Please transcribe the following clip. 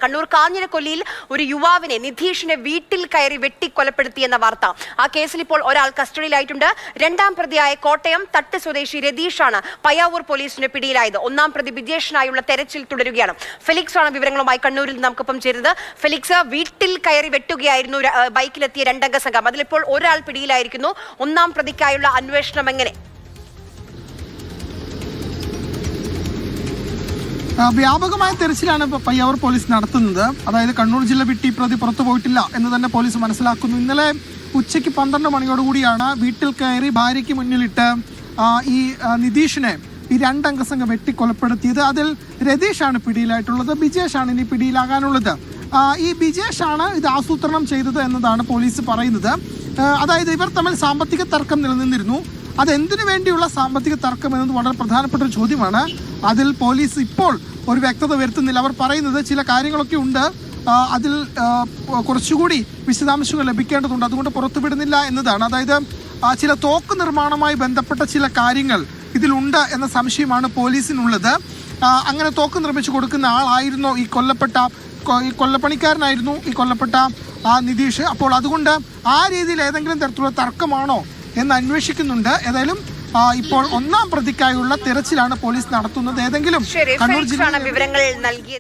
കണ്ണൂർ കാഞ്ഞിരക്കൊല്ലിയിൽ ഒരു യുവാവിനെ നിധീഷിനെ വീട്ടിൽ കയറി വെട്ടിക്കൊലപ്പെടുത്തിയെന്ന വാർത്ത. ആ കേസിൽ ഇപ്പോൾ ഒരാൾ കസ്റ്റഡിയിലായിട്ടുണ്ട്. രണ്ടാം പ്രതിയായ കോട്ടയം തട്ട് സ്വദേശി രതീഷാണ് പയ്യാവൂർ പോലീസിന്റെ പിടിയിലായത്. ഒന്നാം പ്രതി ബിജേഷിനായുള്ള തെരച്ചിൽ തുടരുകയാണ്. ഫെലിക്സ് ആണ് വിവരങ്ങളുമായി കണ്ണൂരിൽ നമുക്കൊപ്പം ചേരുന്നത്. ഫെലിക്സ്, വീട്ടിൽ കയറി വെട്ടുകയായിരുന്നു ബൈക്കിലെത്തിയ രണ്ടംഗ സംഘം. അതിലിപ്പോൾ ഒരാൾ പിടിയിലായിരിക്കുന്നു. ഒന്നാം പ്രതിക്കായുള്ള അന്വേഷണം എങ്ങനെ? വ്യാപകമായ തെരച്ചിലാണ് പയ്യാവൂർ പോലീസ് നടത്തുന്നത്. അതായത് കണ്ണൂർ ജില്ല വിട്ട് ഈ പ്രതി പുറത്തു പോയിട്ടില്ല എന്ന് തന്നെ പോലീസ് മനസ്സിലാക്കുന്നു. ഇന്നലെ ഉച്ചയ്ക്ക് 12 മണിയോടുകൂടിയാണ് വീട്ടിൽ കയറി ഭാര്യയ്ക്ക് മുന്നിലിട്ട് ഈ നിതീഷിനെ ഈ രണ്ടംഗ സംഘം വെട്ടിക്കൊലപ്പെടുത്തിയത്. അതിൽ രതീഷാണ് പിടിയിലായിട്ടുള്ളത്. ബിജേഷാണ് ഇനി പിടിയിലാകാനുള്ളത്. ഈ ബിജേഷാണ് ഇത് ആസൂത്രണം ചെയ്തത് എന്നതാണ് പോലീസ് പറയുന്നത്. അതായത് ഇവർ തമ്മിൽ സാമ്പത്തിക തർക്കം നിലനിന്നിരുന്നു. അതെന്തിനു വേണ്ടിയുള്ള സാമ്പത്തിക തർക്കം എന്നത് വളരെ പ്രധാനപ്പെട്ട ഒരു ചോദ്യമാണ്. അതിൽ പോലീസ് ഇപ്പോൾ ഒരു വ്യക്തത വരുത്തുന്നില്ല. അവർ പറയുന്നത് ചില കാര്യങ്ങളൊക്കെ ഉണ്ട്, അതിൽ കുറച്ചുകൂടി വിശദാംശങ്ങൾ ലഭിക്കേണ്ടതുണ്ട്, അതുകൊണ്ട് പുറത്തുവിടുന്നില്ല എന്നതാണ്. അതായത് ചില തോക്ക് നിർമ്മാണവുമായി ബന്ധപ്പെട്ട ചില കാര്യങ്ങൾ ഇതിലുണ്ട് എന്ന സംശയമാണ് പോലീസിനുള്ളത്. അങ്ങനെ തോക്ക് നിർമ്മിച്ചു കൊടുക്കുന്ന ആളായിരുന്നോ ഈ കൊല്ലപ്പണിക്കാരനായിരുന്നു ഈ കൊല്ലപ്പെട്ട നിതീഷ്. അപ്പോൾ അതുകൊണ്ട് ആ രീതിയിൽ ഏതെങ്കിലും തരത്തിലുള്ള തർക്കമാണോ എന്ന് അന്വേഷിക്കുന്നുണ്ട്. ഏതായാലും ഇപ്പോൾ ഒന്നാം പ്രതിക്കായുള്ള തിരച്ചിലാണ് പോലീസ് നടത്തുന്നത്. ഏതെങ്കിലും കണ്ണൂർ ജില്ലയിൽ വിവരങ്ങൾ നൽകിയത്.